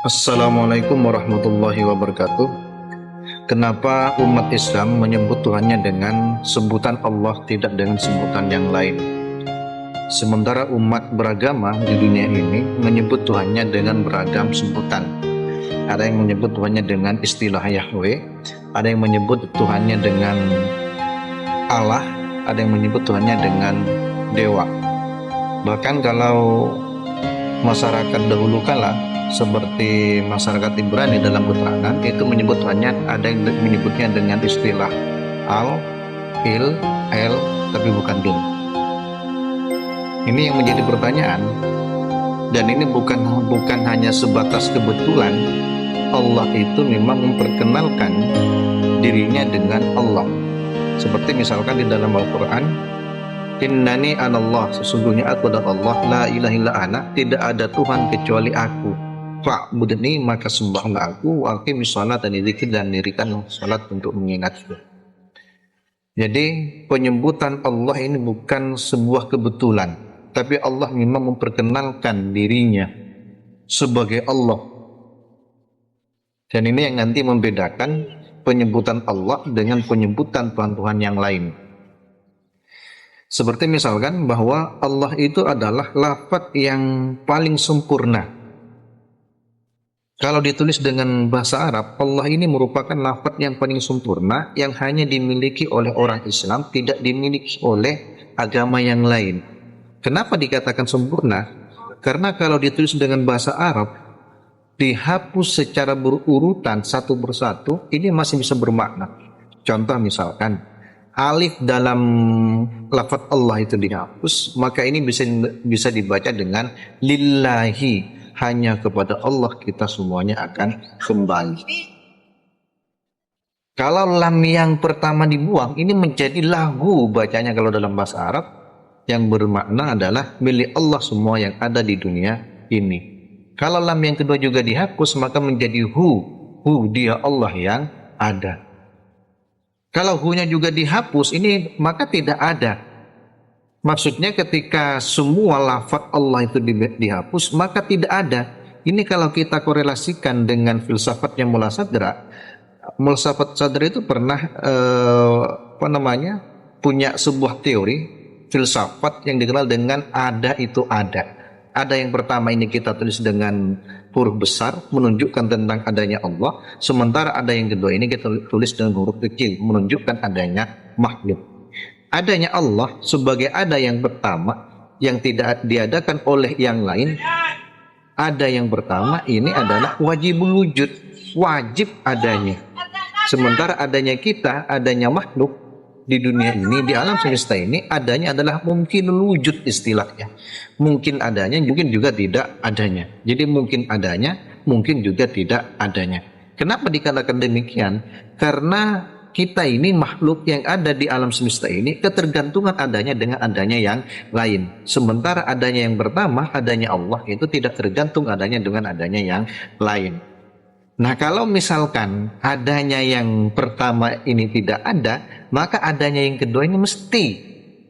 Assalamualaikum warahmatullahi wabarakatuh. Kenapa umat Islam menyebut Tuhannya dengan sebutan Allah, tidak dengan sebutan yang lain? Sementara umat beragama di dunia ini menyebut Tuhannya dengan beragam sebutan. Ada yang menyebut Tuhannya dengan istilah Yahweh, ada yang menyebut Tuhannya dengan Allah, ada yang menyebut Tuhannya dengan dewa. Bahkan kalau masyarakat dahulu kala seperti masyarakat Ibrani dalam keterangan itu menyebut Tuhannya, ada yang menyebutnya dengan istilah Al, Il, El, tapi bukan Bil. Ini yang menjadi pertanyaan, dan ini bukan hanya sebatas kebetulan. Allah itu memang memperkenalkan dirinya dengan Allah. Seperti misalkan di dalam Al-Quran, Innani anallah, sesungguhnya aku adalah Allah, la ilaha illa ana, tidak ada Tuhan kecuali aku. Fa'budni, maka sembahlah aku, waqimis shalat, dan dirikan salat untuk mengingatku. Jadi penyebutan Allah ini bukan sebuah kebetulan, tapi Allah memang memperkenalkan dirinya sebagai Allah. Dan ini yang nanti membedakan penyebutan Allah dengan penyebutan Tuhan-Tuhan yang lain. Seperti misalkan bahwa Allah itu adalah lafaz yang paling sempurna. Kalau ditulis dengan bahasa Arab, Allah ini merupakan lafaz yang paling sempurna yang hanya dimiliki oleh orang Islam, tidak dimiliki oleh agama yang lain. Kenapa dikatakan sempurna? Karena kalau ditulis dengan bahasa Arab, dihapus secara berurutan satu persatu, ini masih bisa bermakna. Contoh misalkan, alif dalam lafaz Allah itu dihapus, maka ini bisa dibaca dengan lillahi, hanya kepada Allah kita semuanya akan kembali. Kalau lam yang pertama dibuang, ini menjadi lahu bacanya kalau dalam bahasa Arab, yang bermakna adalah milik Allah semua yang ada di dunia ini. Kalau lam yang kedua juga dihapus, maka menjadi hu dia Allah yang ada. Kalau hu-nya juga dihapus, ini maka tidak ada. Maksudnya ketika semua lafaz Allah itu dihapus, maka tidak ada. Ini kalau kita korelasikan dengan filsafatnya Mullah Sadra. Mullah Sadra itu pernah punya sebuah teori filsafat yang dikenal dengan ada itu ada. Ada yang pertama ini kita tulis dengan huruf besar menunjukkan tentang adanya Allah, sementara ada yang kedua ini kita tulis dengan huruf kecil menunjukkan adanya makhluk. Adanya Allah sebagai ada yang pertama yang tidak diadakan oleh yang lain. Ada yang pertama ini adalah wajibul wujud, wajib adanya. Sementara adanya kita, adanya makhluk di dunia ini, di alam semesta ini, adanya adalah mungkin wujud istilahnya. Mungkin adanya, mungkin juga tidak adanya. Jadi mungkin adanya, mungkin juga tidak adanya. Kenapa dikatakan demikian? Karena kita ini makhluk yang ada di alam semesta ini ketergantungan adanya dengan adanya yang lain. Sementara adanya yang pertama, adanya Allah, itu tidak tergantung adanya dengan adanya yang lain. Nah, kalau misalkan adanya yang pertama ini tidak ada, maka adanya yang kedua ini mesti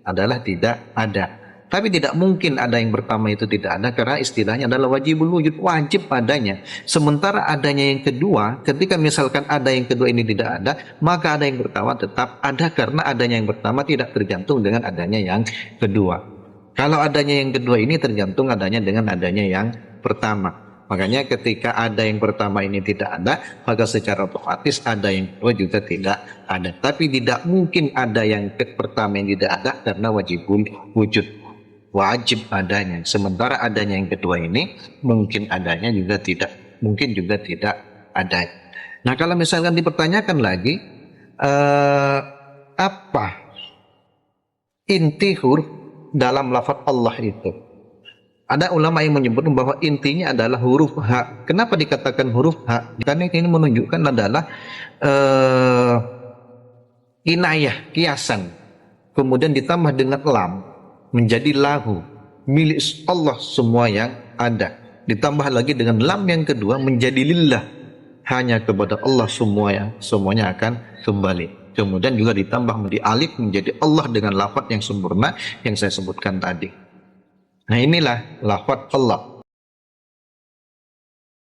adalah tidak ada. Tapi tidak mungkin ada yang pertama itu tidak ada, karena istilahnya adalah wajibul wujud, wajib adanya. Sementara adanya yang kedua, ketika misalkan ada yang kedua ini tidak ada, maka ada yang pertama tetap ada, karena adanya yang pertama tidak tergantung dengan adanya yang kedua. Kalau adanya yang kedua ini tergantung adanya dengan adanya yang pertama. Makanya ketika ada yang pertama ini tidak ada, maka secara otomatis ada yang kedua juga tidak ada. Tapi tidak mungkin ada yang pertama yang tidak ada, karena wajibul wujud, wajib adanya. Sementara adanya yang kedua ini mungkin adanya juga tidak, mungkin juga tidak ada. Nah, kalau misalkan dipertanyakan lagi, apa inti huruf dalam lafaz Allah itu? Ada ulama yang menyebut bahwa intinya adalah huruf H. Kenapa dikatakan huruf H? Karena ini menunjukkan adalah inayah, kiasan. Kemudian ditambah dengan lam, menjadi lahu, milik Allah semua yang ada. Ditambah lagi dengan lam yang kedua menjadi lillah, hanya kepada Allah semuanya akan kembali. Kemudian juga ditambah menjadi alif, menjadi Allah dengan lafaz yang sempurna yang saya sebutkan tadi. Nah, inilah lafaz Allah.